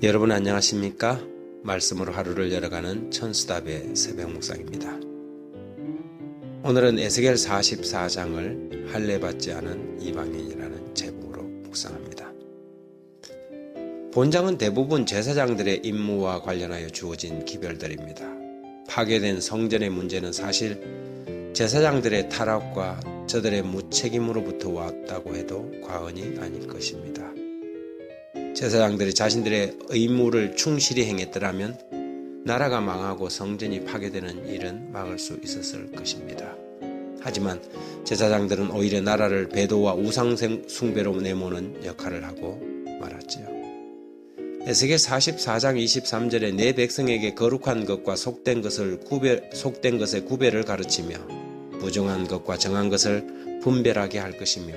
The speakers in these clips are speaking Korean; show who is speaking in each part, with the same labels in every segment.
Speaker 1: 여러분 안녕하십니까? 말씀으로 하루를 열어가는 천수답의 새벽 묵상입니다. 오늘은 에스겔 44장을 할례받지 않은 이방인이라는 제목으로 묵상합니다. 본장은 대부분 제사장들의 임무와 관련하여 주어진 기별들입니다. 파괴된 성전의 문제는 사실 제사장들의 타락과 저들의 무책임으로부터 왔다고 해도 과언이 아닐 것입니다. 제사장들이 자신들의 의무를 충실히 행했더라면 나라가 망하고 성전이 파괴되는 일은 막을 수 있었을 것입니다. 하지만 제사장들은 오히려 나라를 배도와 우상 숭배로 내모는 역할을 하고 말았지요. 에스겔 44장 23절에 내 백성에게 거룩한 것과 속된 것의 구별을 가르치며 부정한 것과 정한 것을 분별하게 할 것이며,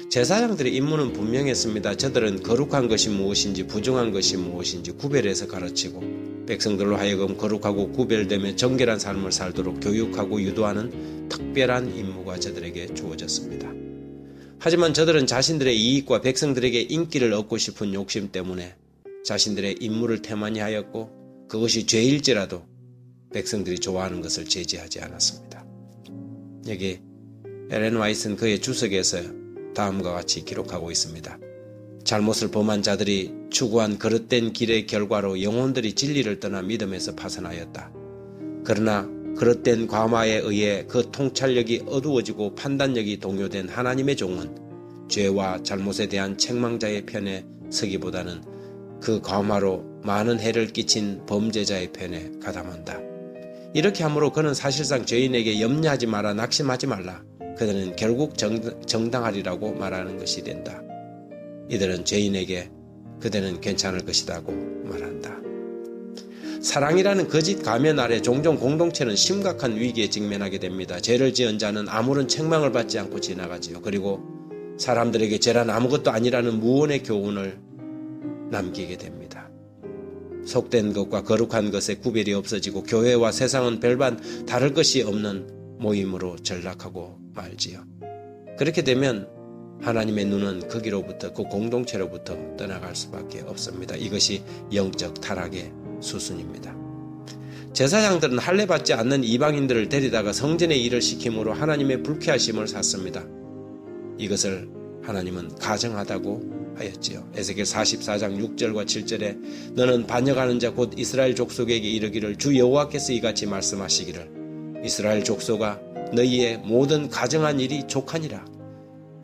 Speaker 1: 제사장들의 임무는 분명했습니다. 저들은 거룩한 것이 무엇인지 부정한 것이 무엇인지 구별해서 가르치고 백성들로 하여금 거룩하고 구별되며 정결한 삶을 살도록 교육하고 유도하는 특별한 임무가 저들에게 주어졌습니다. 하지만 저들은 자신들의 이익과 백성들에게 인기를 얻고 싶은 욕심 때문에 자신들의 임무를 태만히 하였고, 그것이 죄일지라도 백성들이 좋아하는 것을 제지하지 않았습니다. 여기 엘렌 화이트는 그의 주석에서 다음과 같이 기록하고 있습니다. 잘못을 범한 자들이 추구한 그릇된 길의 결과로 영혼들이 진리를 떠나 믿음에서 파선하였다. 그러나 그릇된 과마에 의해 그 통찰력이 어두워지고 판단력이 동요된 하나님의 종은 죄와 잘못에 대한 책망자의 편에 서기보다는 그 과마로 많은 해를 끼친 범죄자의 편에 가담한다. 이렇게 함으로 그는 사실상 죄인에게 염려하지 마라, 낙심하지 말라, 그들은 결국 정당하리라고 말하는 것이 된다. 이들은 죄인에게 그들은 괜찮을 것이라고 말한다. 사랑이라는 거짓 가면 아래 종종 공동체는 심각한 위기에 직면하게 됩니다. 죄를 지은 자는 아무런 책망을 받지 않고 지나가지요. 그리고 사람들에게 죄란 아무것도 아니라는 무언의 교훈을 남기게 됩니다. 속된 것과 거룩한 것의 구별이 없어지고 교회와 세상은 별반 다를 것이 없는 모임으로 전락하고 말지요. 그렇게 되면 하나님의 눈은 거기로부터, 그 공동체로부터 떠나갈 수밖에 없습니다. 이것이 영적 타락의 수순입니다. 제사장들은 할례받지 않는 이방인들을 데리다가 성전의 일을 시킴으로 하나님의 불쾌하심을 샀습니다. 이것을 하나님은 가정하다고 하였지요. 에스겔 44장 6절과 7절에 너는 반역하는 자 곧 이스라엘 족속에게 이르기를 주 여호와께서 이같이 말씀하시기를 이스라엘 족속아 너희의 모든 가정한 일이 족하니라.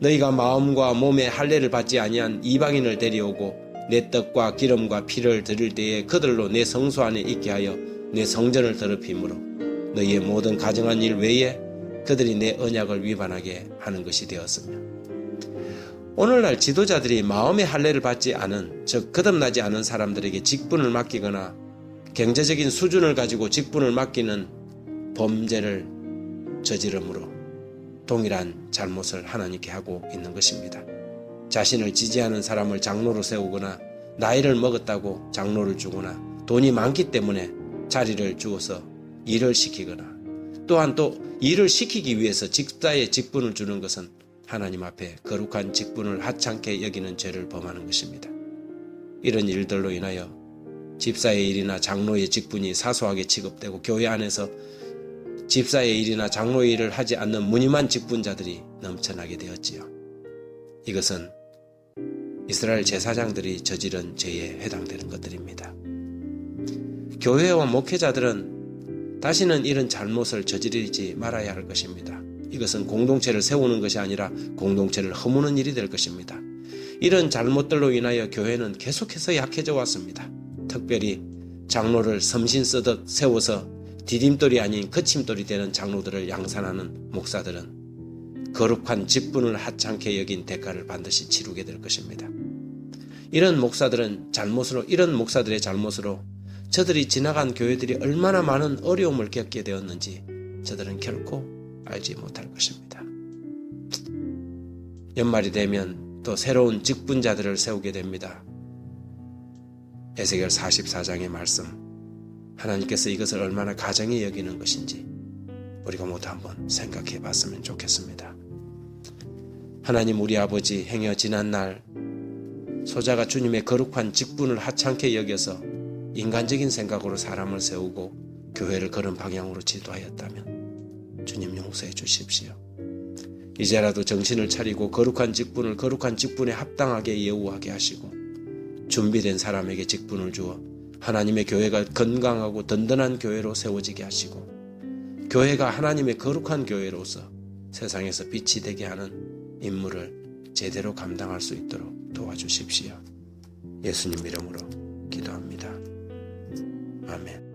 Speaker 1: 너희가 마음과 몸에 할례를 받지 아니한 이방인을 데려오고 내 떡과 기름과 피를 드릴 때에 그들로 내 성소 안에 있게 하여 내 성전을 더럽힘으로 너희의 모든 가정한 일 외에 그들이 내 언약을 위반하게 하는 것이 되었으며, 오늘날 지도자들이 마음의 할례를 받지 않은, 즉 거듭나지 않은 사람들에게 직분을 맡기거나 경제적인 수준을 가지고 직분을 맡기는 범죄를 저지름으로 동일한 잘못을 하나님께 하고 있는 것입니다. 자신을 지지하는 사람을 장로로 세우거나 나이를 먹었다고 장로를 주거나 돈이 많기 때문에 자리를 주어서 일을 시키거나, 또한 또 일을 시키기 위해서 집사의 직분을 주는 것은 하나님 앞에 거룩한 직분을 하찮게 여기는 죄를 범하는 것입니다. 이런 일들로 인하여 집사의 일이나 장로의 직분이 사소하게 취급되고 교회 안에서 집사의 일이나 장로의 일을 하지 않는 무늬만 직분자들이 넘쳐나게 되었지요. 이것은 이스라엘 제사장들이 저지른 죄에 해당되는 것들입니다. 교회와 목회자들은 다시는 이런 잘못을 저지르지 말아야 할 것입니다. 이것은 공동체를 세우는 것이 아니라 공동체를 허무는 일이 될 것입니다. 이런 잘못들로 인하여 교회는 계속해서 약해져 왔습니다. 특별히 장로를 섬신 쓰듯 세워서 디딤돌이 아닌 거침돌이 되는 장로들을 양산하는 목사들은 거룩한 직분을 하찮게 여긴 대가를 반드시 치르게 될 것입니다. 이런 목사들의 잘못으로 저들이 지나간 교회들이 얼마나 많은 어려움을 겪게 되었는지 저들은 결코 알지 못할 것입니다. 연말이 되면 또 새로운 직분자들을 세우게 됩니다. 에스겔 44장의 말씀, 하나님께서 이것을 얼마나 가정히 여기는 것인지 우리가 모두 한번 생각해 봤으면 좋겠습니다. 하나님, 우리 아버지, 행여 지난날 소자가 주님의 거룩한 직분을 하찮게 여겨서 인간적인 생각으로 사람을 세우고 교회를 그런 방향으로 지도하였다면 주님 용서해 주십시오. 이제라도 정신을 차리고 거룩한 직분을 거룩한 직분에 합당하게 예우하게 하시고 준비된 사람에게 직분을 주어 하나님의 교회가 건강하고 든든한 교회로 세워지게 하시고 교회가 하나님의 거룩한 교회로서 세상에서 빛이 되게 하는 임무를 제대로 감당할 수 있도록 도와주십시오. 예수님 이름으로 기도합니다. 아멘.